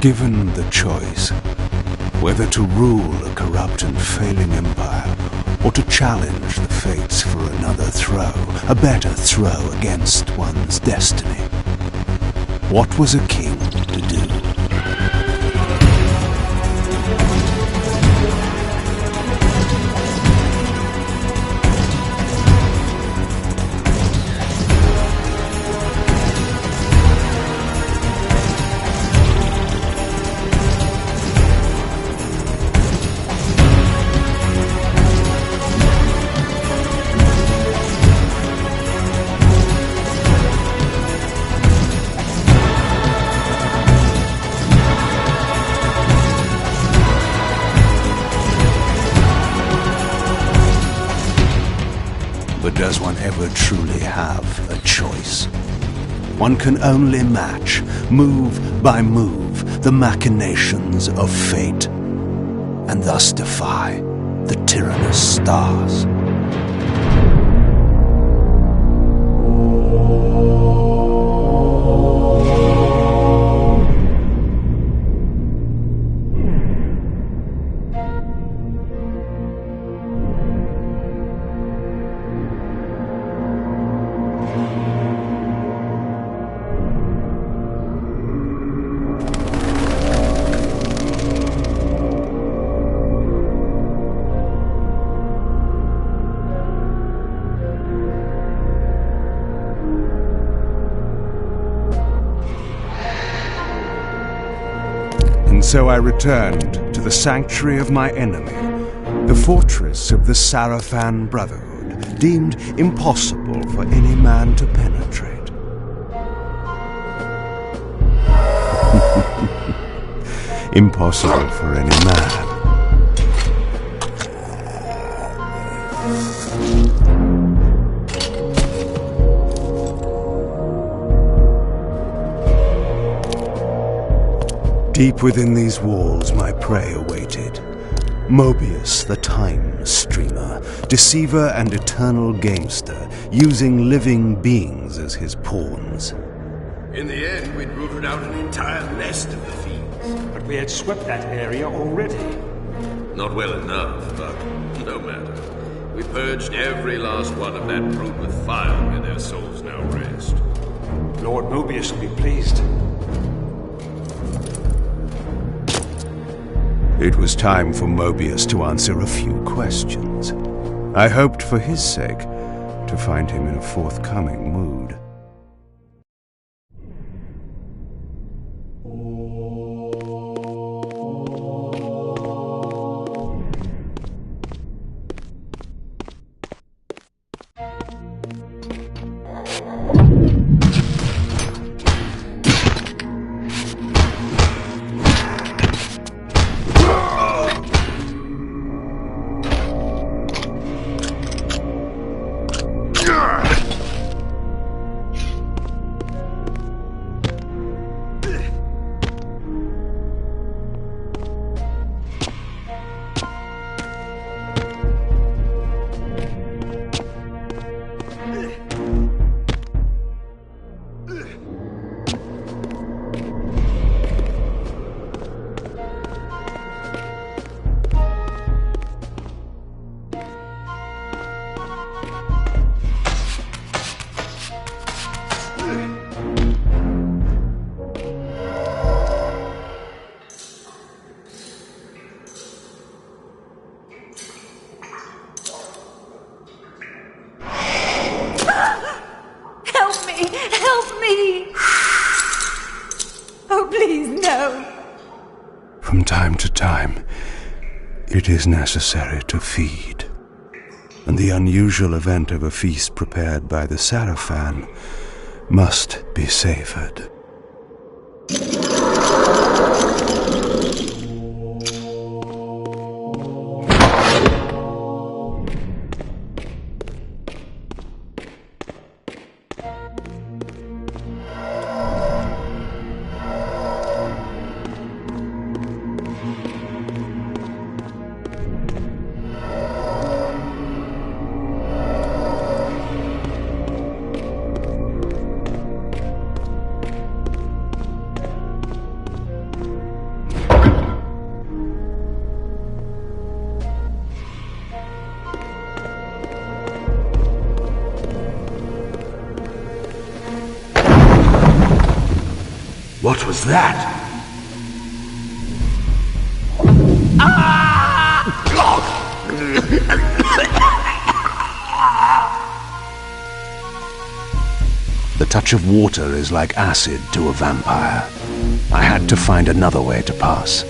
Given the choice, whether to rule a corrupt and failing empire, or to challenge the fates for another throw, a better throw against one's destiny, what was a king to do? But does one ever truly have a choice? One can only match, move by move, the machinations of fate, and thus defy the tyrannous stars. And so I returned to the sanctuary of my enemy, the fortress of the Sarafan Brotherhood, deemed impossible for any man to penetrate. Impossible for any man. Deep within these walls my prey awaited. Mobius, the time streamer, deceiver and eternal gamester, using living beings as his pawns. In the end, we'd rooted out an entire nest of the fiends. But we had swept that area already. Not well enough, but no matter. We purged every last one of that brood with fire where their souls now rest. Lord Mobius will be pleased. It was time for Mobius to answer a few questions. I hoped for his sake to find him in a forthcoming mood. Help me! Oh, please, no! From time to time, it is necessary to feed. And the unusual event of a feast prepared by the Sarafan must be savored. What was that? The touch of water is like acid to a vampire. I had to find another way to pass.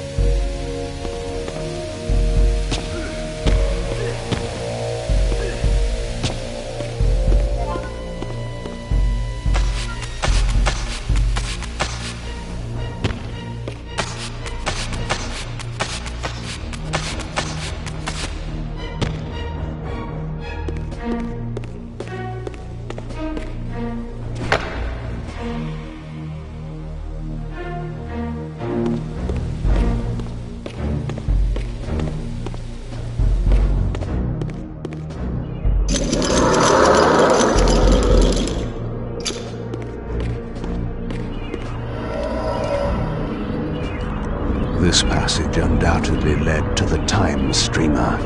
This passage undoubtedly led to the time streamer.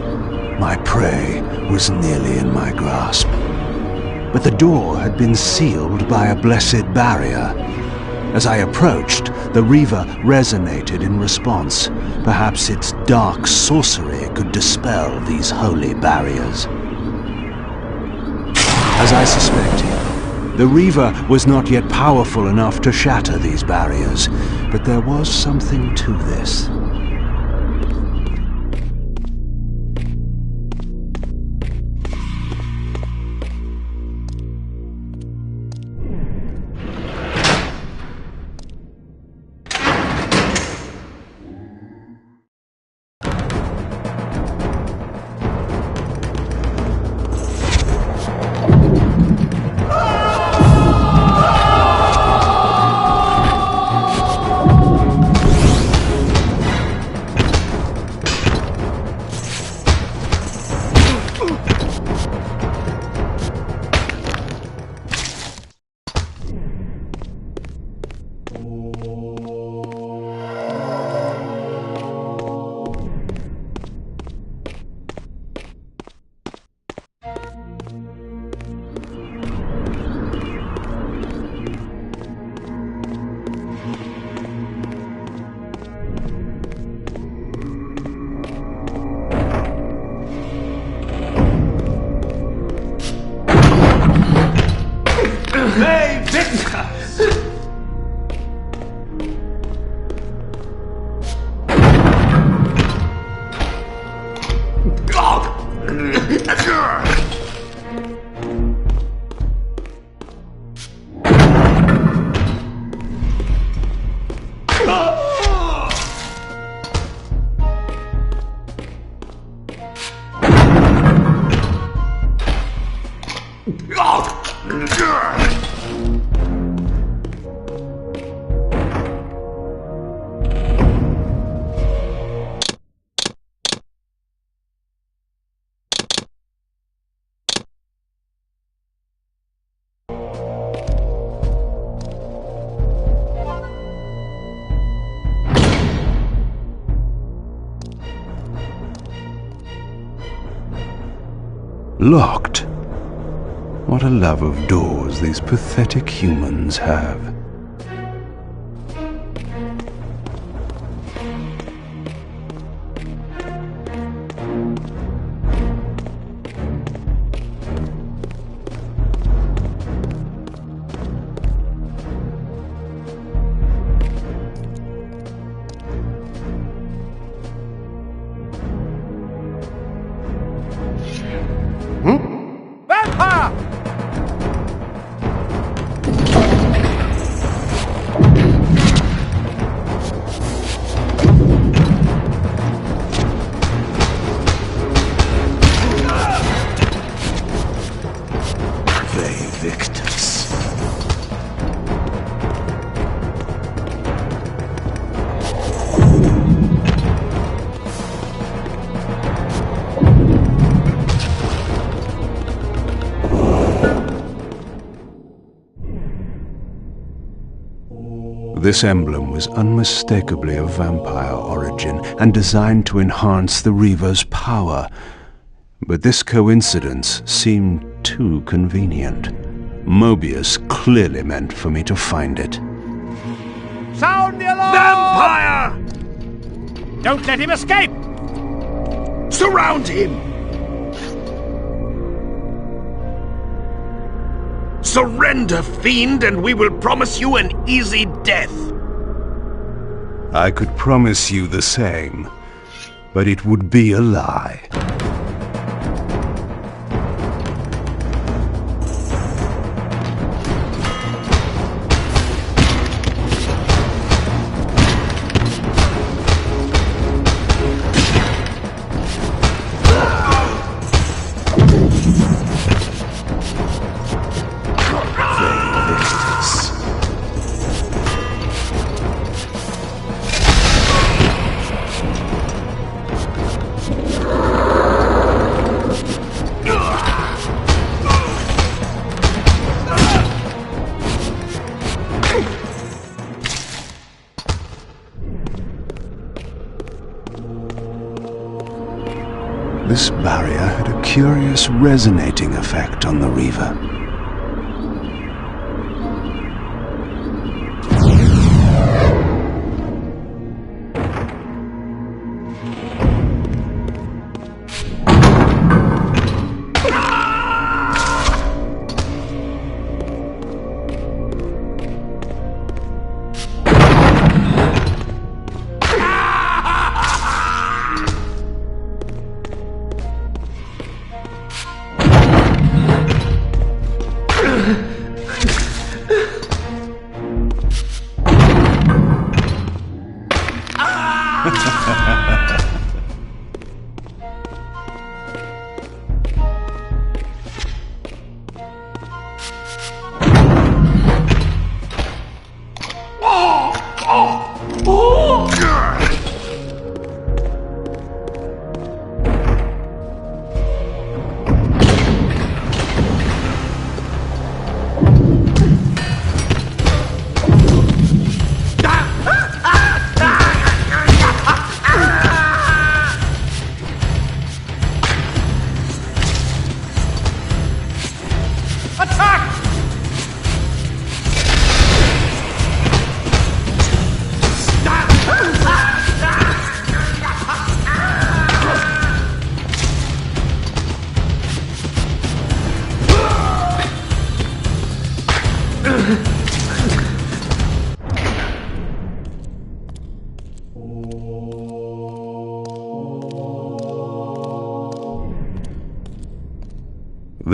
My prey was nearly in my grasp. But the door had been sealed by a blessed barrier. As I approached, the Reaver resonated in response. Perhaps its dark sorcery could dispel these holy barriers. As I suspected, the Reaver was not yet powerful enough to shatter these barriers, but there was something to this. Hey, Victor! Locked. What a love of doors these pathetic humans have. Victors. This emblem was unmistakably of vampire origin and designed to enhance the Reaver's power. But this coincidence seemed too convenient. Mobius clearly meant for me to find it. Sound the alarm! Vampire! Don't let him escape! Surround him! Surrender, fiend, and we will promise you an easy death. I could promise you the same, but it would be a lie. This barrier had a curious resonating effect on the Reaver.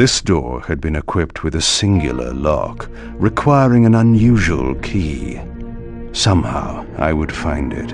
This door had been equipped with a singular lock, requiring an unusual key. Somehow I would find it.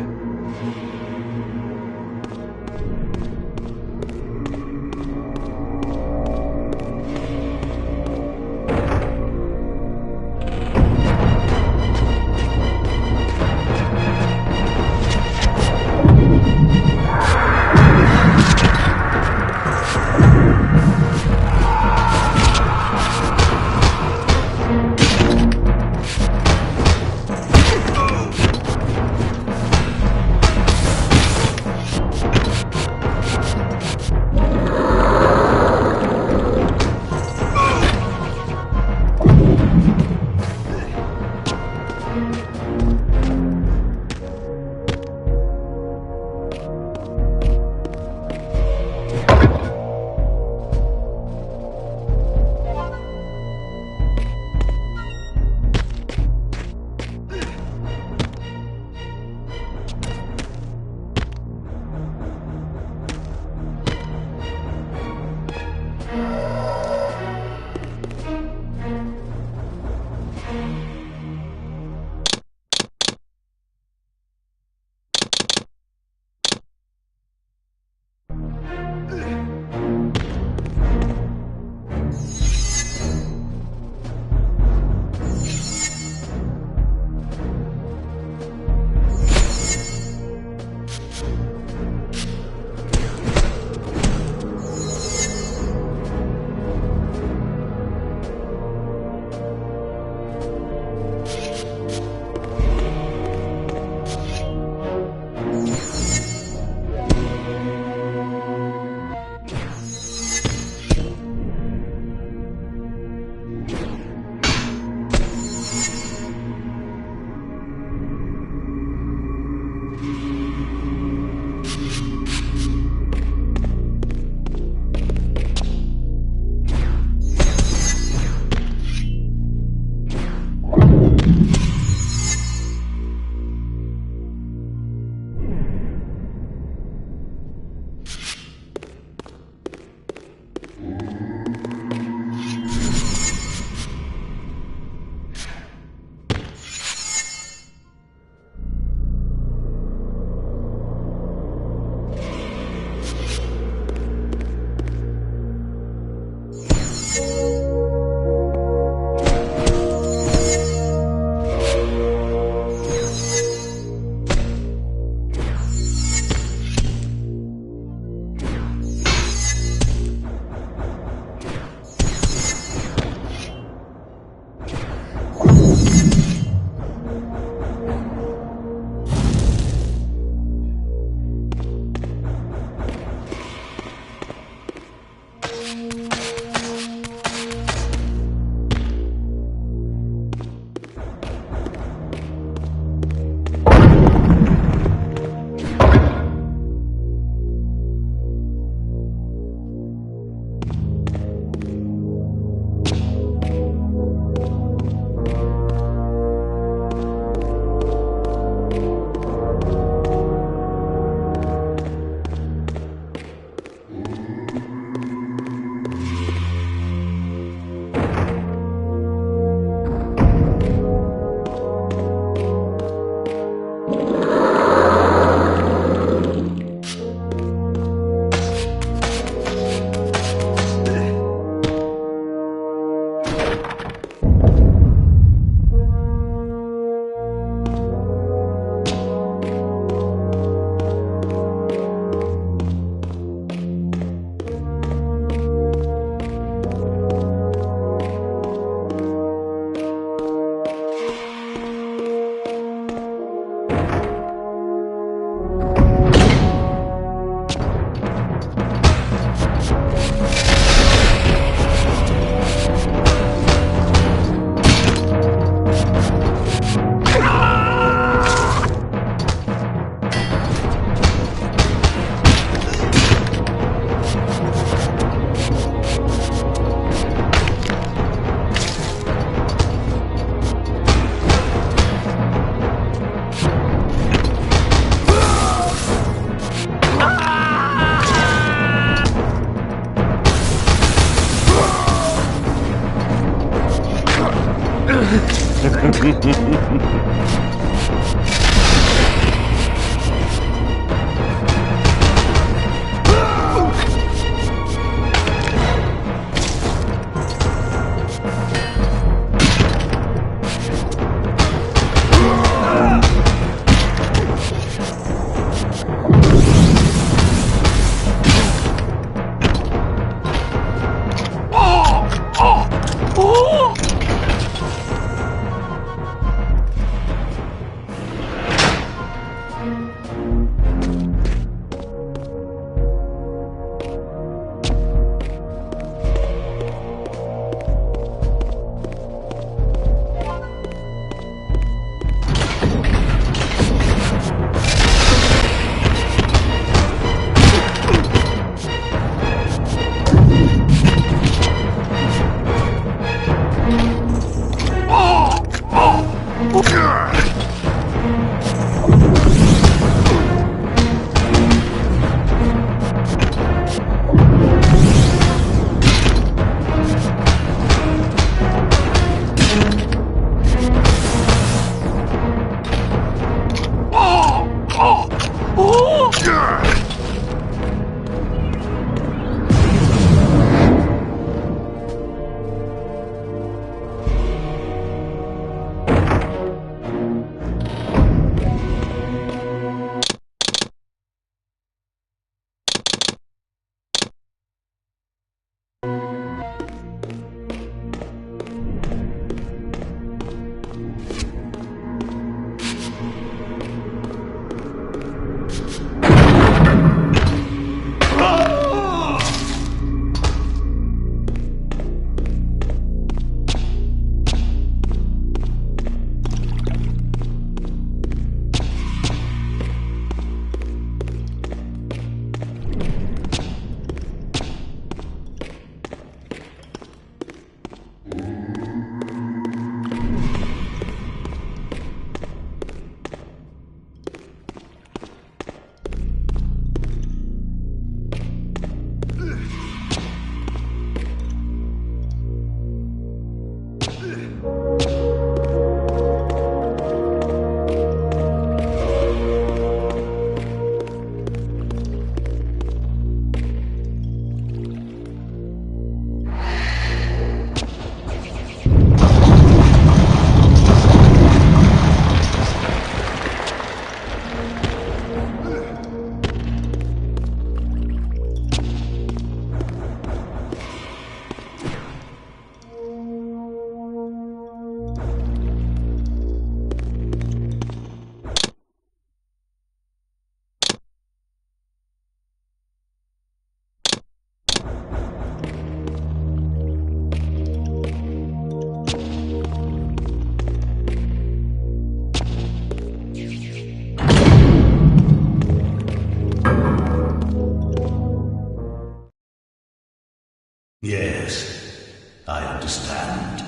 Yes, I understand.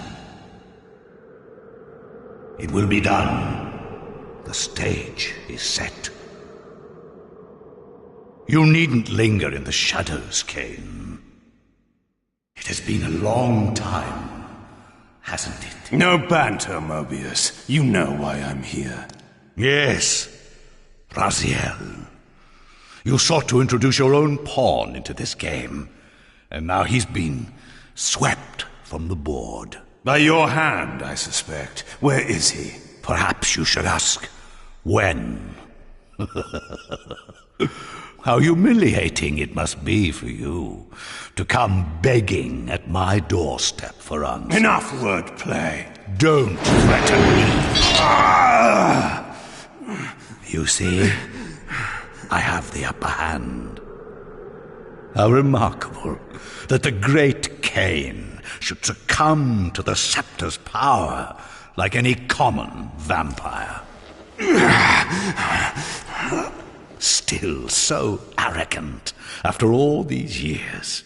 It will be done. The stage is set. You needn't linger in the shadows, Kain. It has been a long time, hasn't it? No banter, Mobius. You know why I'm here. Yes, Raziel. You sought to introduce your own pawn into this game, and now he's been swept from the board. By your hand, I suspect. Where is he? Perhaps you should ask, when? How humiliating it must be for you to come begging at my doorstep for answers. Enough wordplay. Don't threaten me. You see, I have the upper hand. How remarkable that the great Kain should succumb to the scepter's power like any common vampire. Still so arrogant after all these years,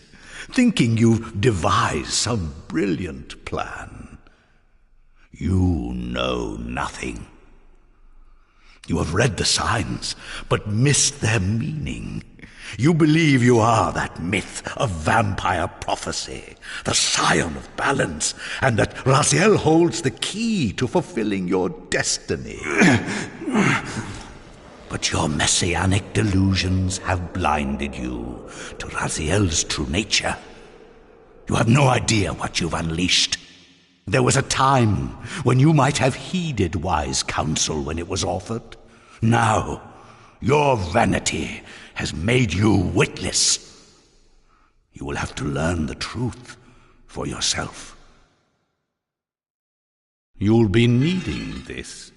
thinking you've devised some brilliant plan. You know nothing. You have read the signs, but missed their meaning. You believe you are that myth of vampire prophecy, the scion of balance, and that Raziel holds the key to fulfilling your destiny. But your messianic delusions have blinded you to Raziel's true nature. You have no idea what you've unleashed. There was a time when you might have heeded wise counsel when it was offered. Now, your vanity has made you witless. You will have to learn the truth for yourself. You'll be needing this.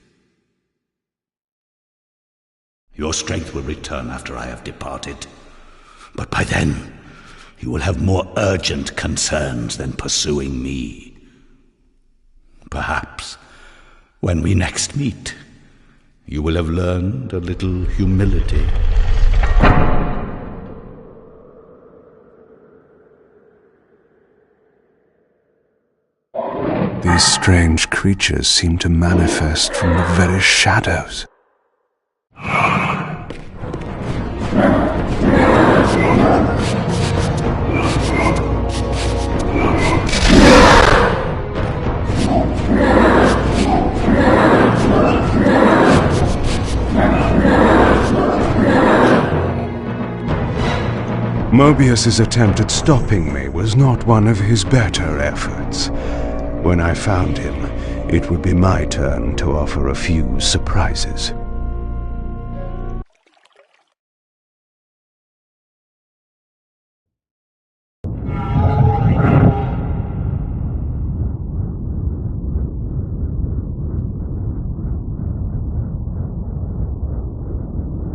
Your strength will return after I have departed. But by then, you will have more urgent concerns than pursuing me. Perhaps, when we next meet, you will have learned a little humility. These strange creatures seem to manifest from the very shadows. Mobius's attempt at stopping me was not one of his better efforts. When I found him, it would be my turn to offer a few surprises.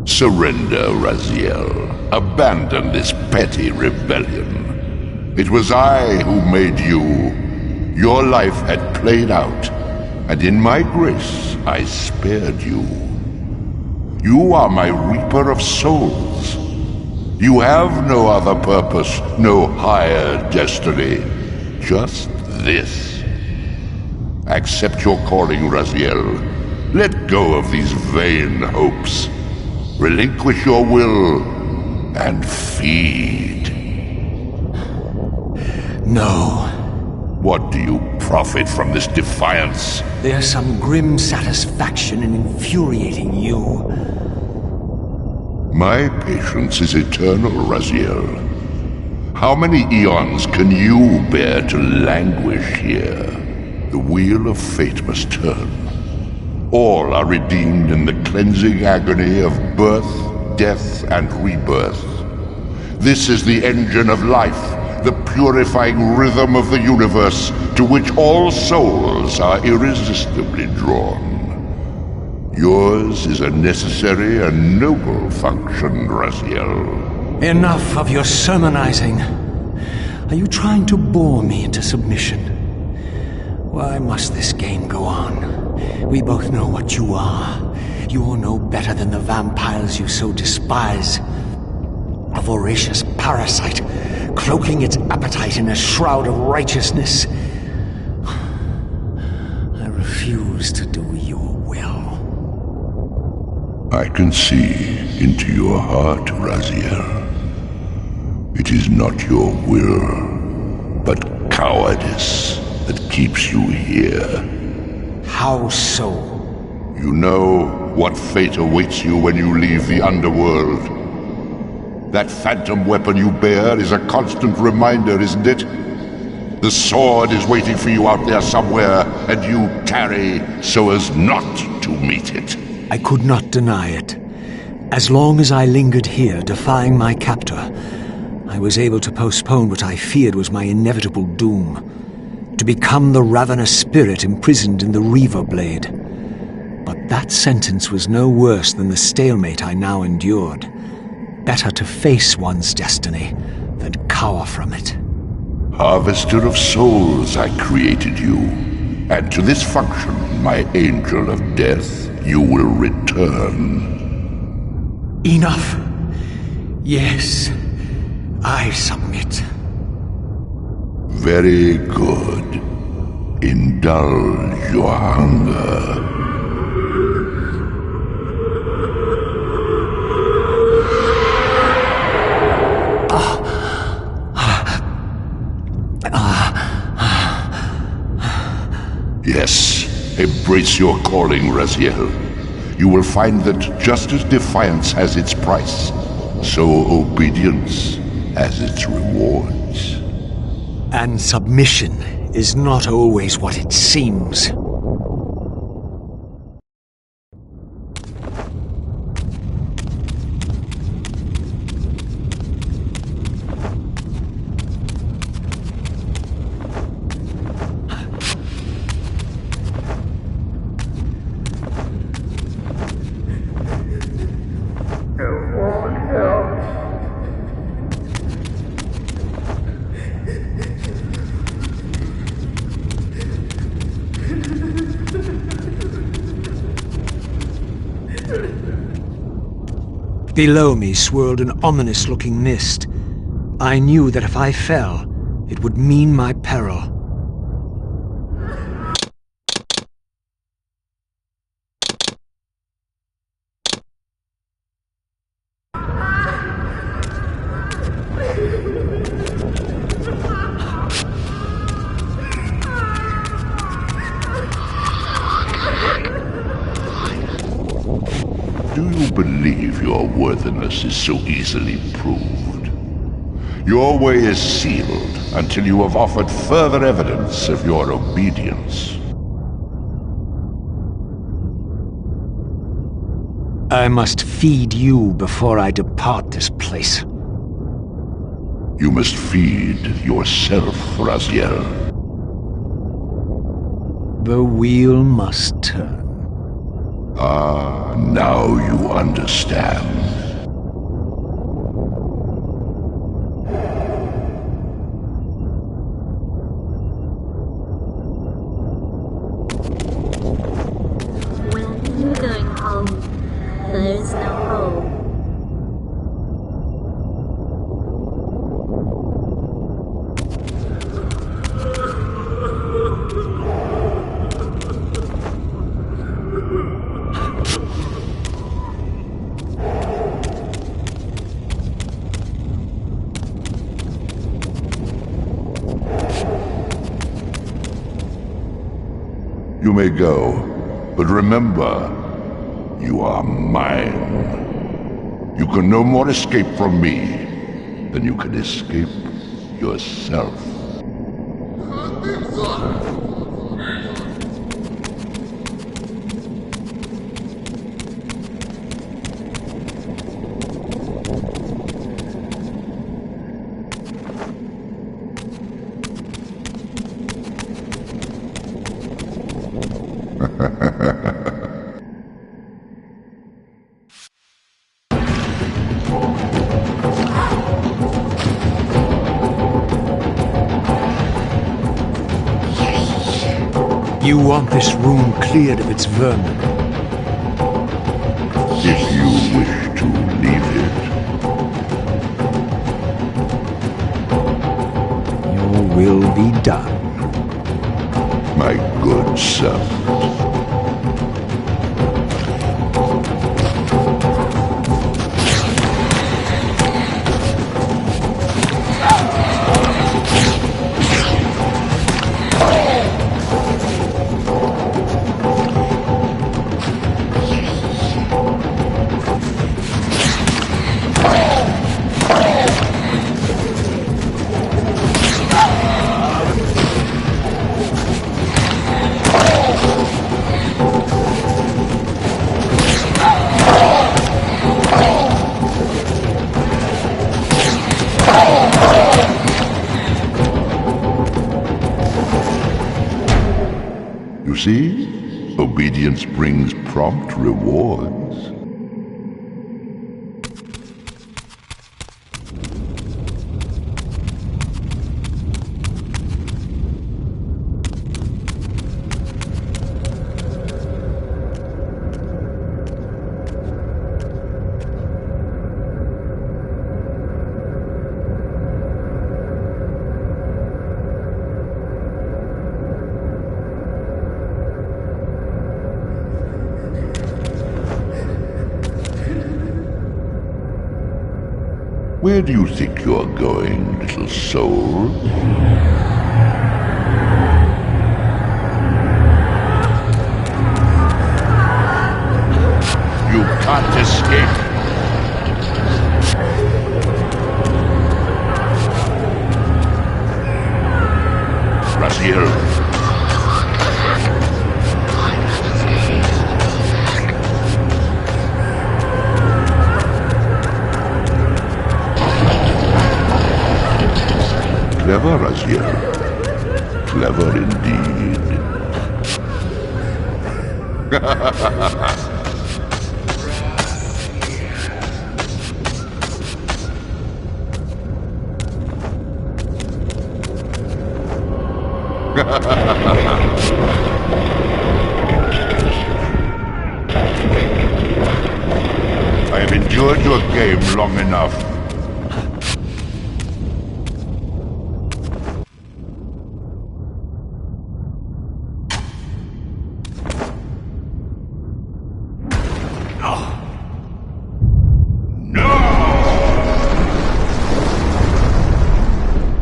Surrender, Raziel. Abandon this petty rebellion. It was I who made you. Your life had played out, and in my grace I spared you. You are my reaper of souls. You have no other purpose, no higher destiny. Just this. Accept your calling, Raziel. Let go of these vain hopes. Relinquish your will and feed. No. What do you profit from this defiance? There's some grim satisfaction in infuriating you. My patience is eternal, Raziel. How many eons can you bear to languish here? The wheel of fate must turn. All are redeemed in the cleansing agony of birth, death, and rebirth. This is the engine of life, the purifying rhythm of the universe to which all souls are irresistibly drawn. Yours is a necessary and noble function, Raziel. Enough of your sermonizing. Are you trying to bore me into submission? Why must this game go on? We both know what you are. You're no better than the vampires you so despise. A voracious parasite, cloaking its appetite in a shroud of righteousness. I refuse to do your will. I can see into your heart, Raziel. It is not your will, but cowardice that keeps you here. How so? You know what fate awaits you when you leave the underworld. That phantom weapon you bear is a constant reminder, isn't it? The sword is waiting for you out there somewhere, and you tarry so as not to meet it. I could not deny it. As long as I lingered here, defying my captor, I was able to postpone what I feared was my inevitable doom. To become the ravenous spirit imprisoned in the Reaver Blade. But that sentence was no worse than the stalemate I now endured. Better to face one's destiny than cower from it. Harvester of souls, I created you. And to this function, my angel of death, you will return. Enough. Yes, I submit. Very good. Indulge your hunger. Yes, embrace your calling, Raziel. You will find that just as defiance has its price, so obedience has its rewards. And submission is not always what it seems. Below me swirled an ominous-looking mist. I knew that if I fell, it would mean my peril. Do you believe your worthiness is so easily proved? Your way is sealed until you have offered further evidence of your obedience. I must feed you before I depart this place. You must feed yourself, Raziel. The wheel must turn. Ah, now you understand. When you're going home, there's no home. You may go, but remember, you are mine. You can no more escape from me than you can escape yourself. You want this room cleared of its vermin. If you wish to leave it. Your will be done. My good servant. You see? Obedience brings prompt rewards. Where do you think you're going, little soul? can't escape. Raziel. Clever, Raziel. Clever indeed. I have endured your game long enough.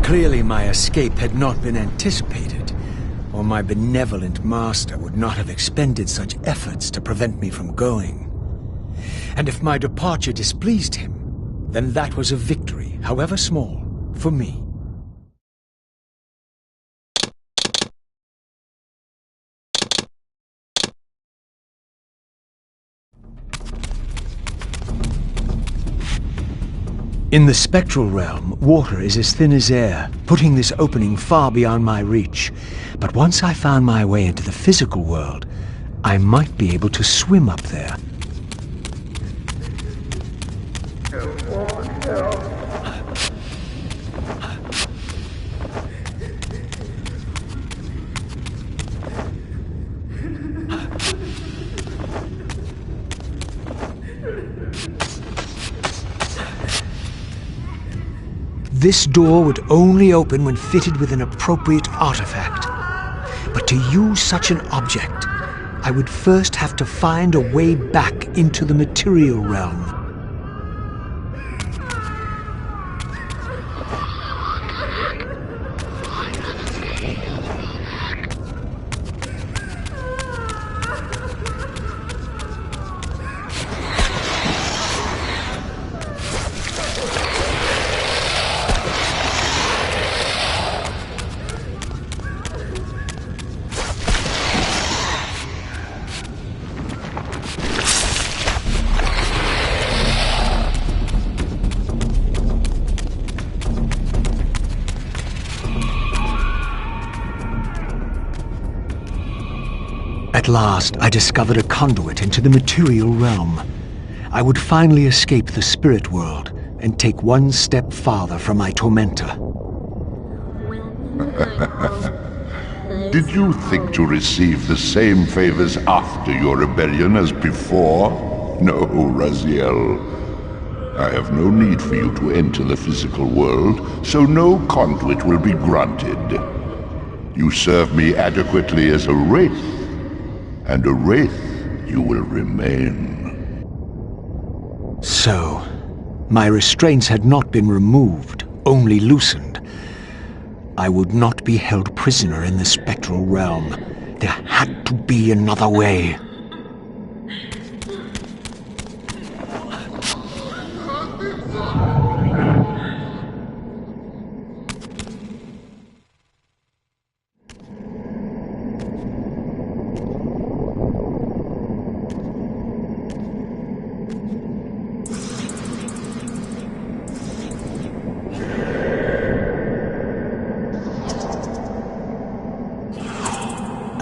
Clearly my escape had not been anticipated, or my benevolent master would not have expended such efforts to prevent me from going. And if my departure displeased him, then that was a victory, however small, for me. In the spectral realm, water is as thin as air, putting this opening far beyond my reach. But once I found my way into the physical world, I might be able to swim up there. This door would only open when fitted with an appropriate artifact. But to use such an object, I would first have to find a way back into the material realm. At last, I discovered a conduit into the material realm. I would finally escape the spirit world and take one step farther from my tormentor. Did you think to receive the same favors after your rebellion as before? No, Raziel. I have no need for you to enter the physical world, so no conduit will be granted. You serve me adequately as a wraith, and a wraith you will remain. So, my restraints had not been removed, only loosened. I would not be held prisoner in the spectral realm. There had to be another way.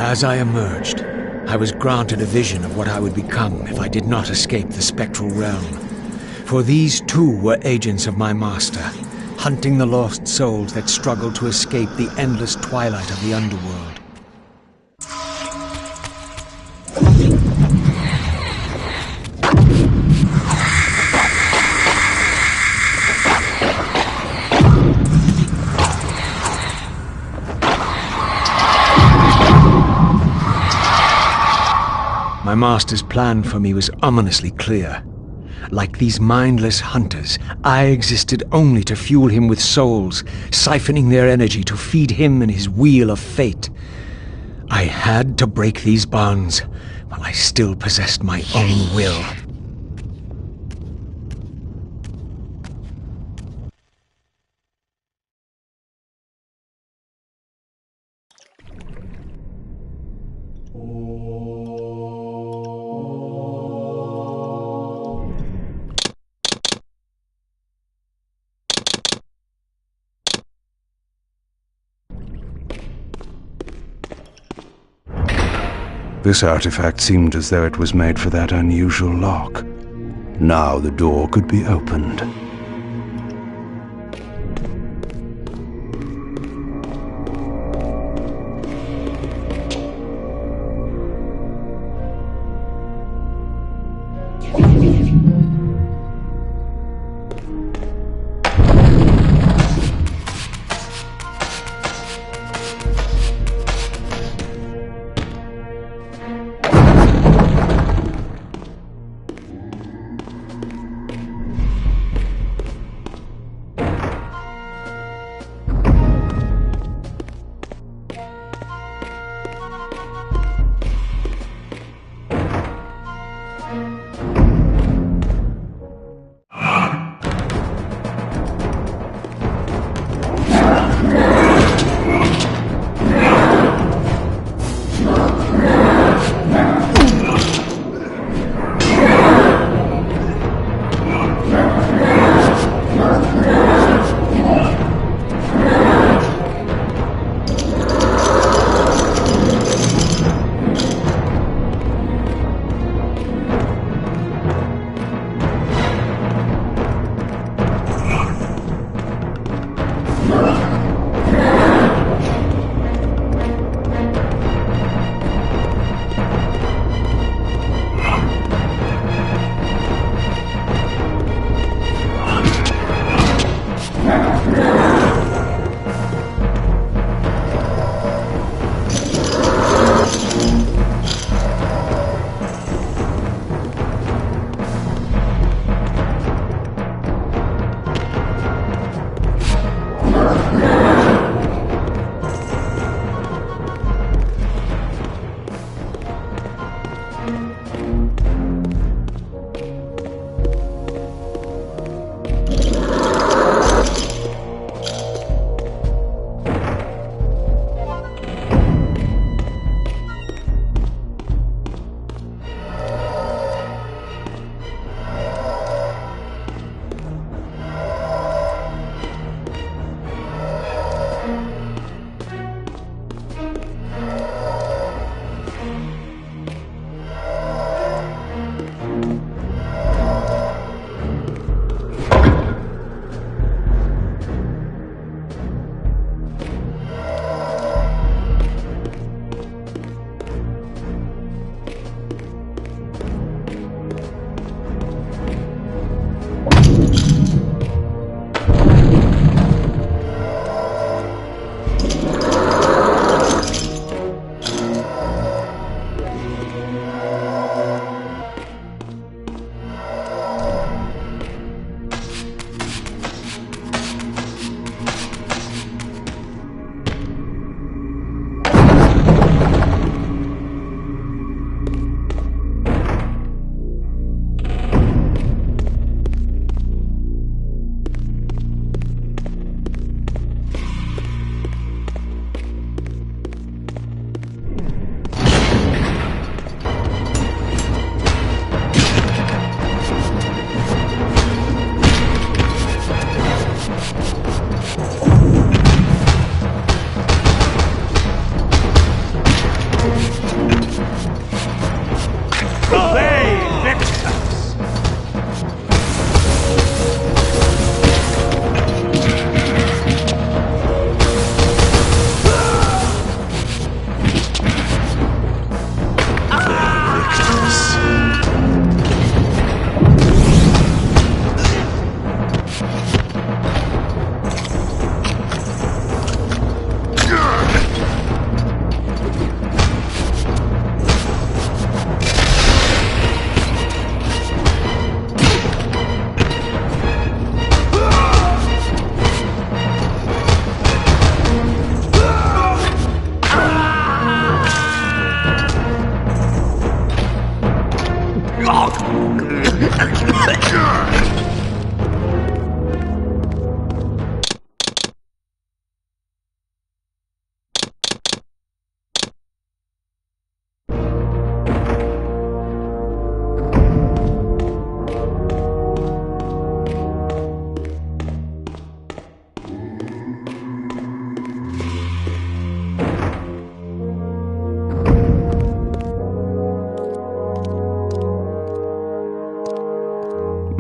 As I emerged, I was granted a vision of what I would become if I did not escape the spectral realm. For these too were agents of my master, hunting the lost souls that struggled to escape the endless twilight of the underworld. My master's plan for me was ominously clear. Like these mindless hunters, I existed only to fuel him with souls, siphoning their energy to feed him and his wheel of fate. I had to break these bonds while I still possessed my own will. This artifact seemed as though it was made for that unusual lock. Now the door could be opened.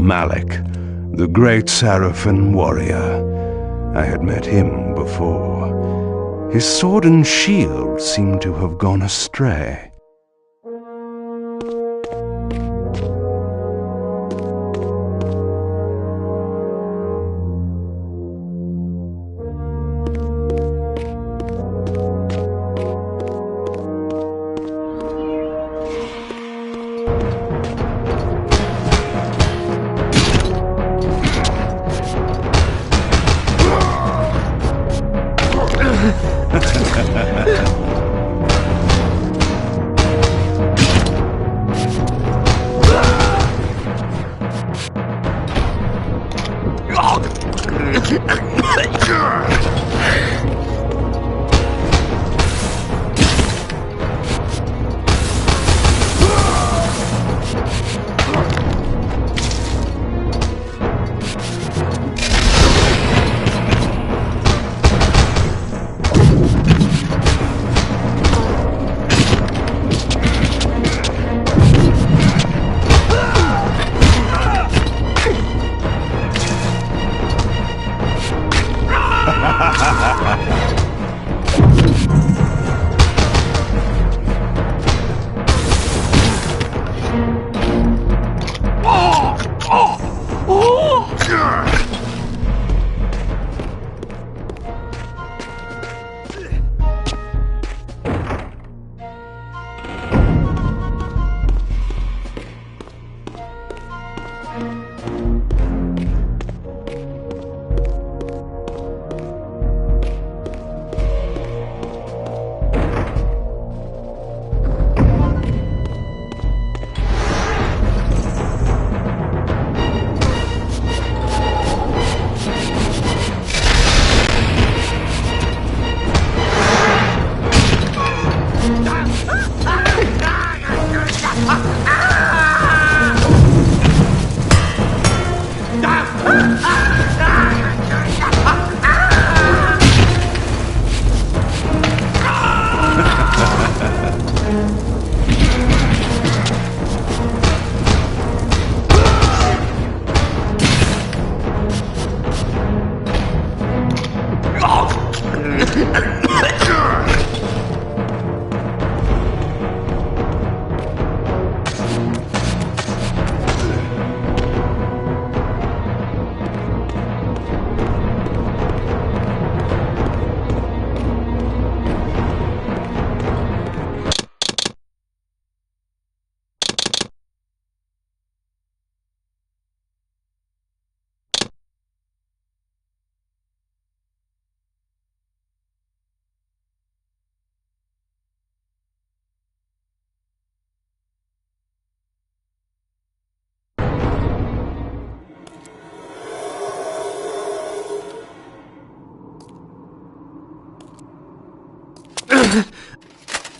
Malik, the great Sarafan warrior. I had met him before. His sword and shield seemed to have gone astray.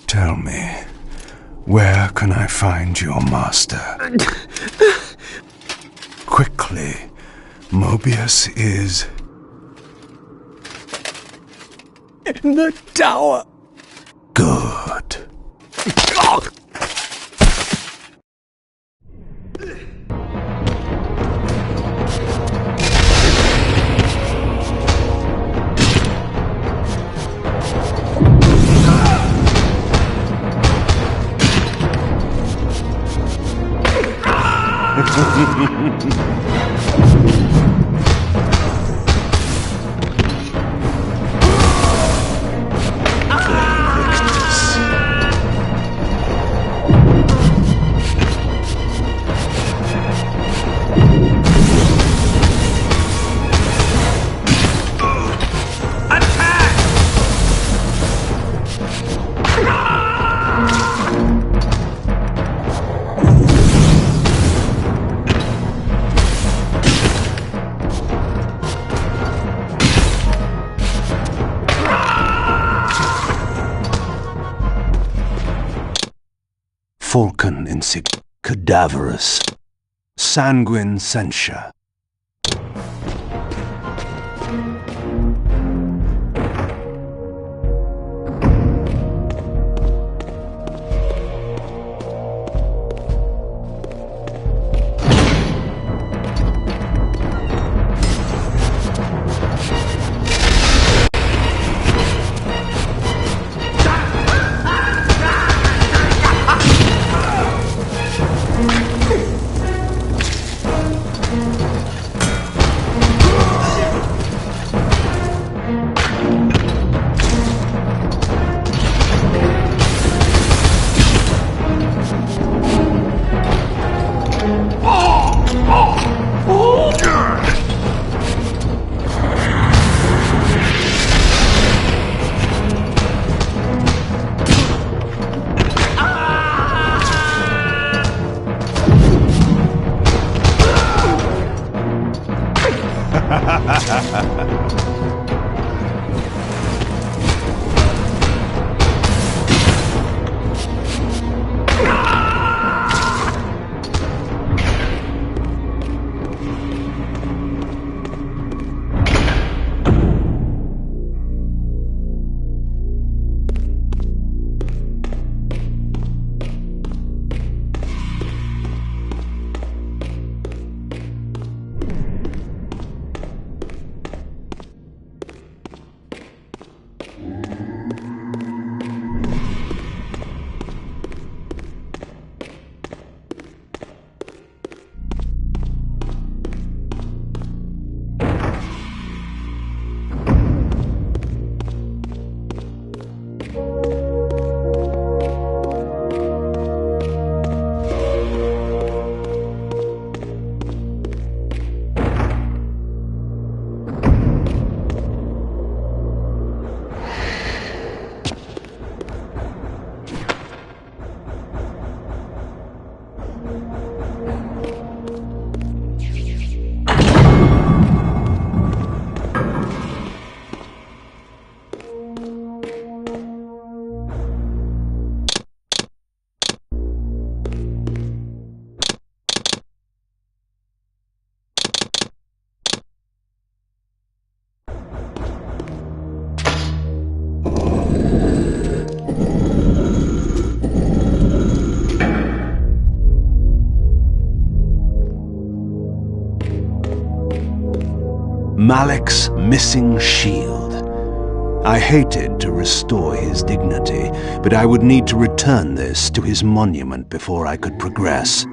Tell me, where can I find your master? Quickly, Mobius is... in the tower. Good. Falcon insig cadaverous, sanguine censure. Malek's missing shield. I hated to restore his dignity, but I would need to return this to his monument before I could progress.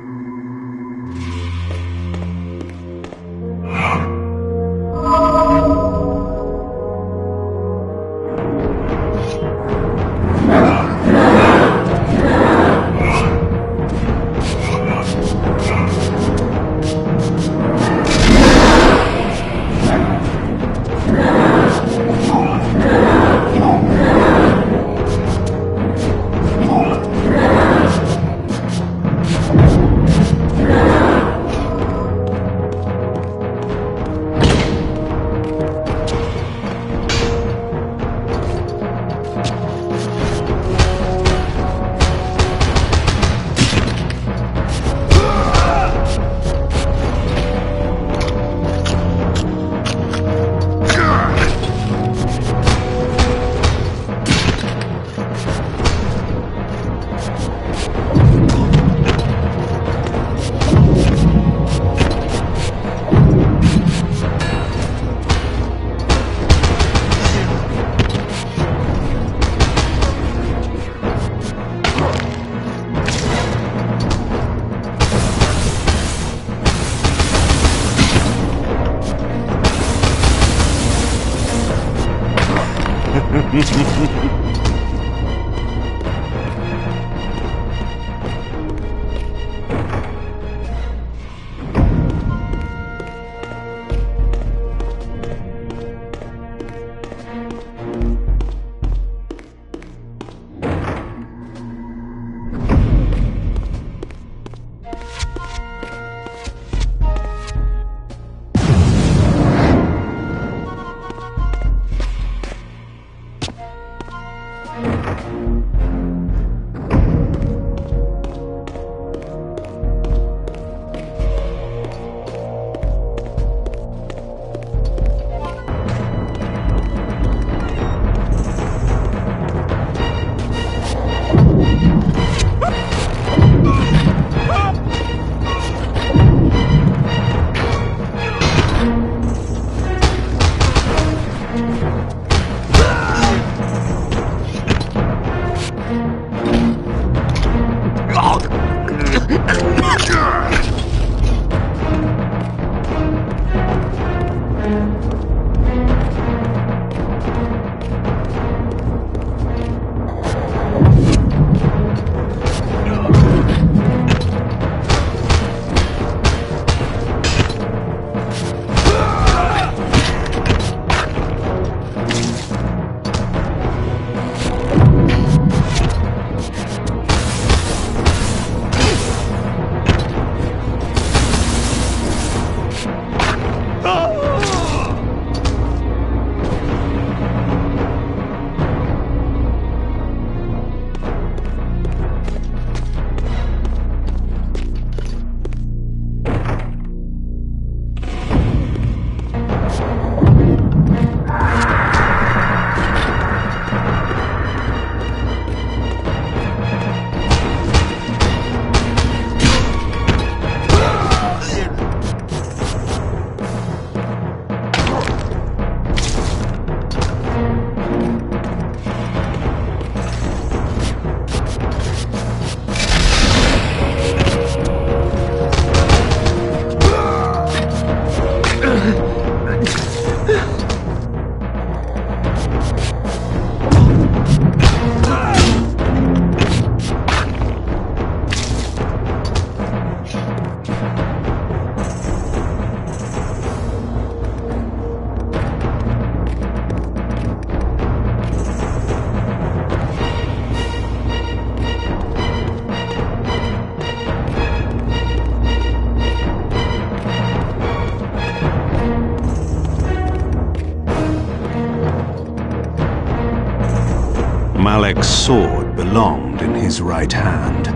Malek's sword belonged in his right hand.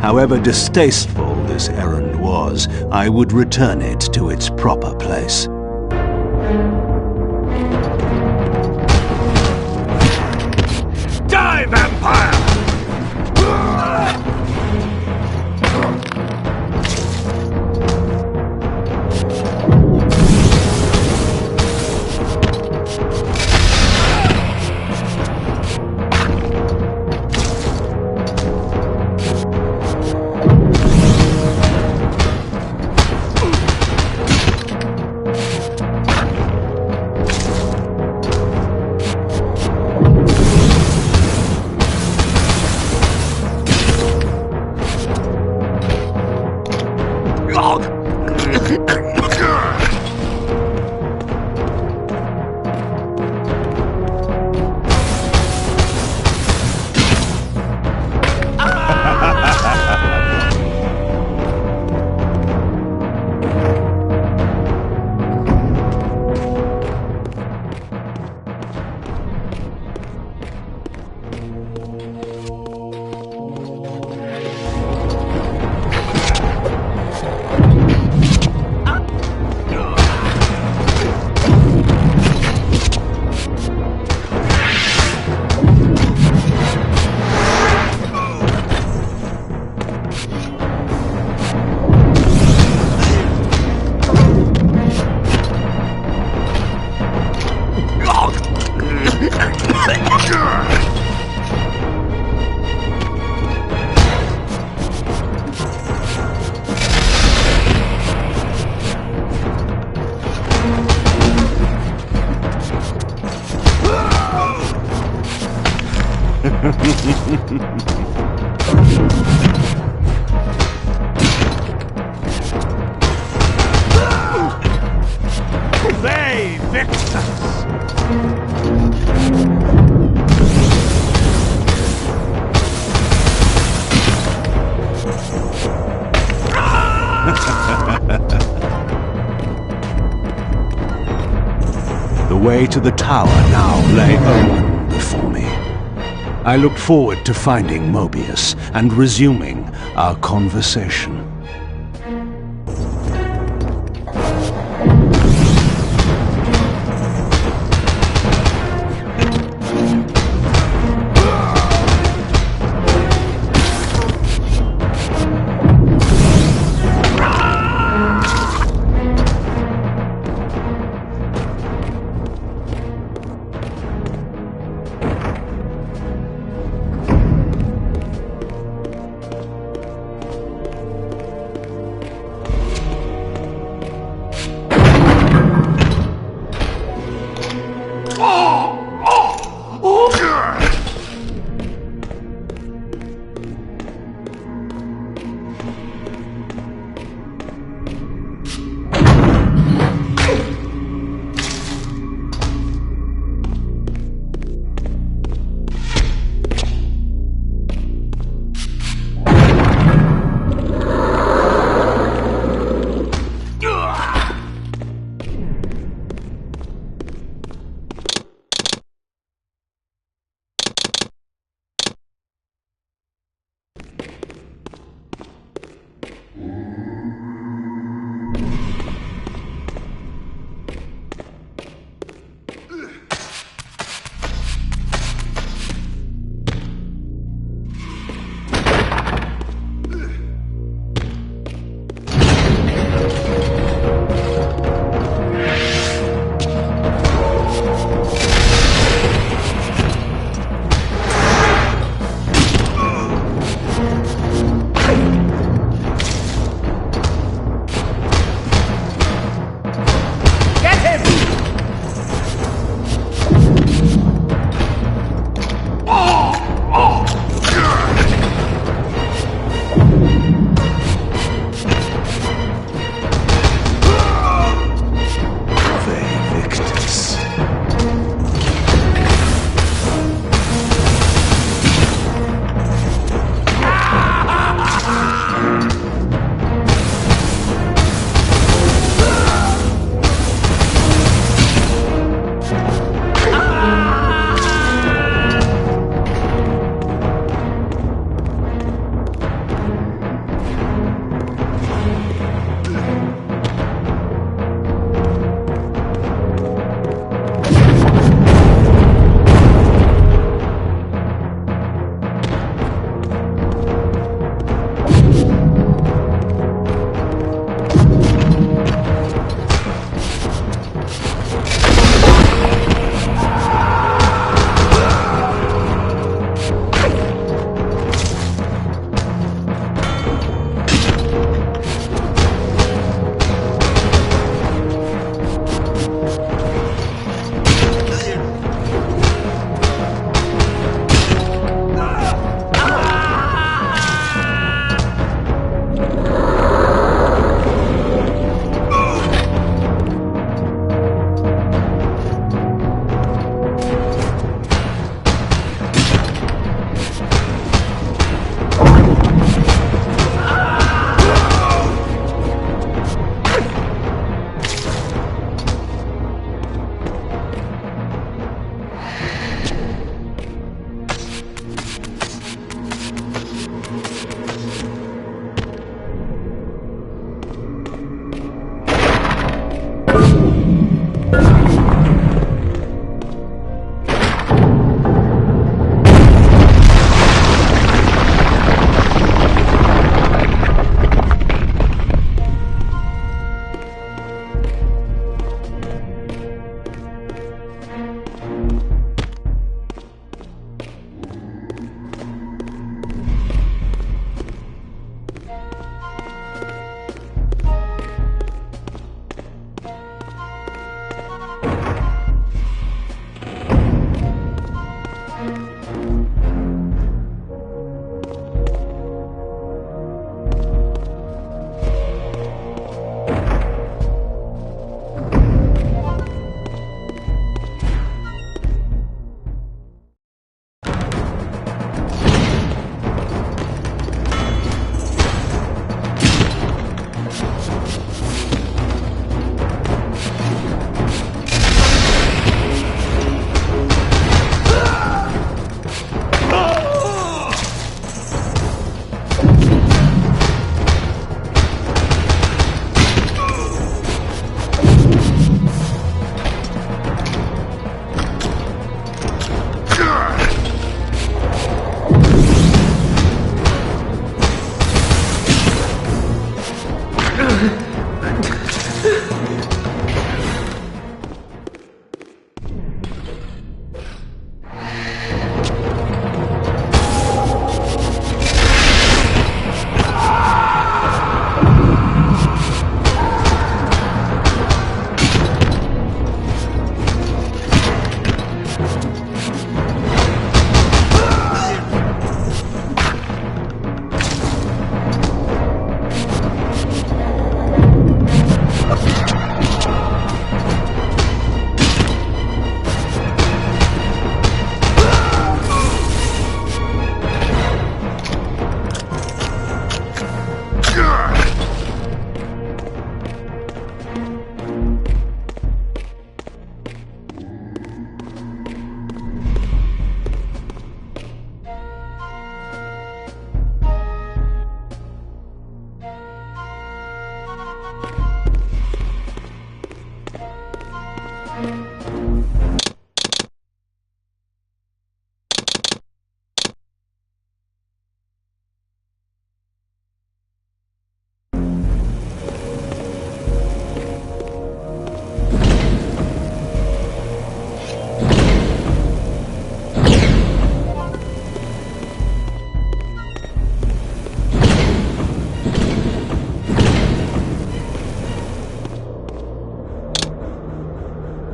However distasteful this errand was, I would return it to its proper place. Die, vampire! They victors! The way to the tower now lay open before me. I looked forward to finding Mobius and resuming our conversation.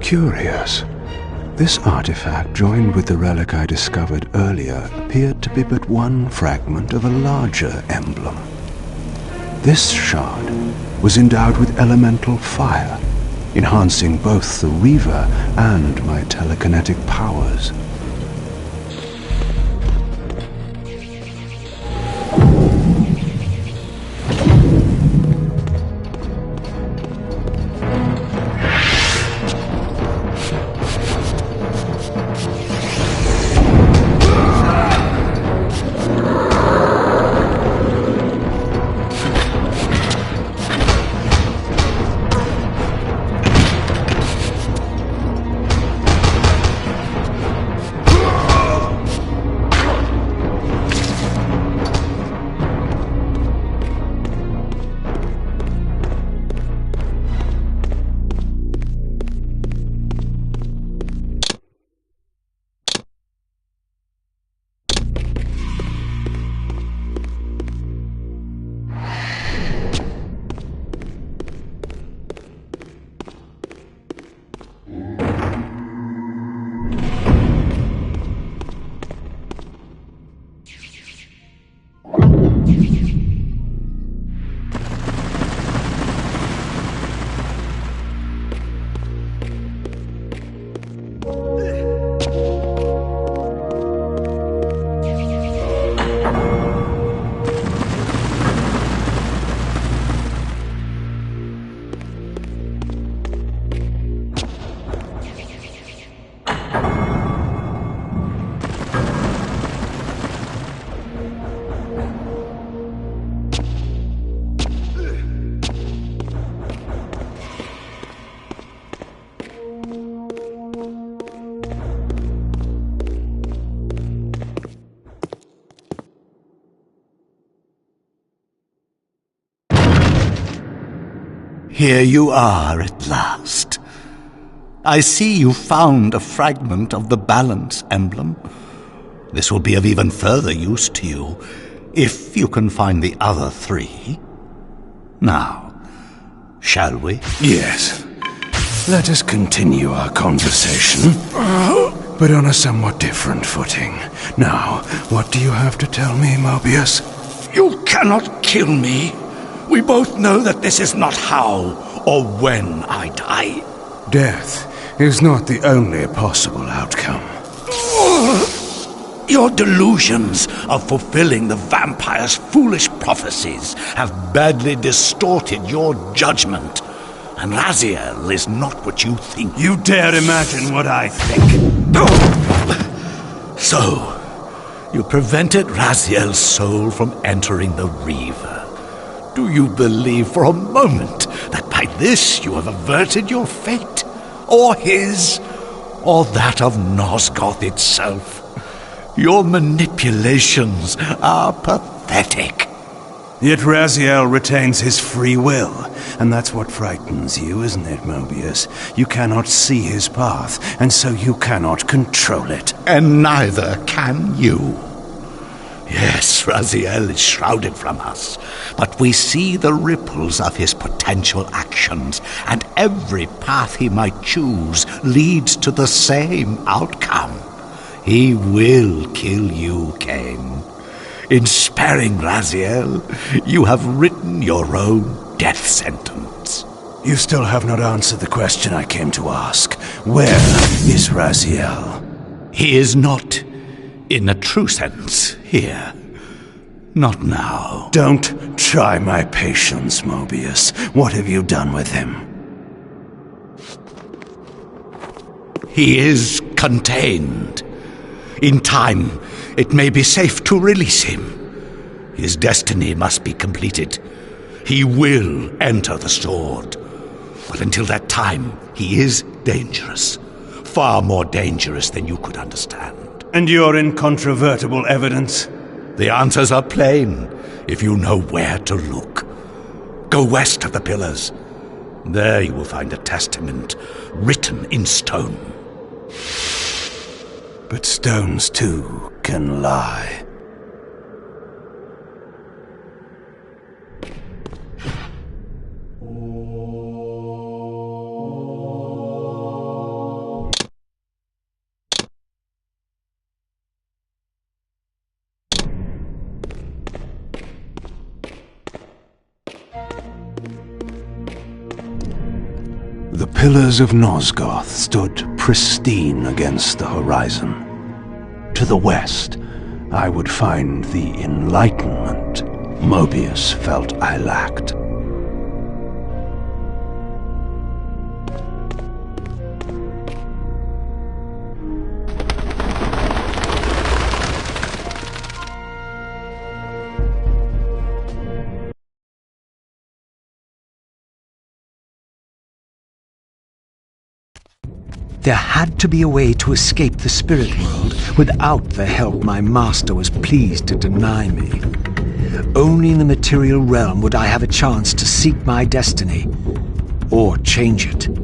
Curious. This artifact, joined with the relic I discovered earlier, appeared to be but one fragment of a larger emblem. This shard was endowed with elemental fire, enhancing both the Reaver and my telekinetic powers. Here you are at last. I see you found a fragment of the balance emblem. This will be of even further use to you, if you can find the other three. Now, shall we? Yes. Let us continue our conversation, but on a somewhat different footing. Now, what do you have to tell me, Mobius? You cannot kill me. We both know that this is not how or when I die. Death is not the only possible outcome. Your delusions of fulfilling the vampire's foolish prophecies have badly distorted your judgment. And Raziel is not what you think. You dare imagine what I think. So, you prevented Raziel's soul from entering the Reaver. Do you believe for a moment that by this you have averted your fate? Or his? Or that of Nosgoth itself? Your manipulations are pathetic. Yet Raziel retains his free will, and that's what frightens you, isn't it, Mobius? You cannot see his path, and so you cannot control it. And neither can you. Yes, Raziel is shrouded from us, but we see the ripples of his potential actions, and every path he might choose leads to the same outcome. He will kill you, Kain. In sparing Raziel, you have written your own death sentence. You still have not answered the question I came to ask. Where is Raziel? He is not, in a true sense, here. Not now. Don't try my patience, Mobius. What have you done with him? He is contained. In time, it may be safe to release him. His destiny must be completed. He will enter the sword. But until that time, he is dangerous. Far more dangerous than you could understand. And your incontrovertible evidence? The answers are plain, if you know where to look. Go west of the pillars. There you will find a testament written in stone. But stones, too, can lie. pillars of Nosgoth stood pristine against the horizon. To the west, I would find the enlightenment Mobius felt I lacked. There had to be a way to escape the spirit world without the help my master was pleased to deny me. Only in the material realm would I have a chance to seek my destiny, or change it.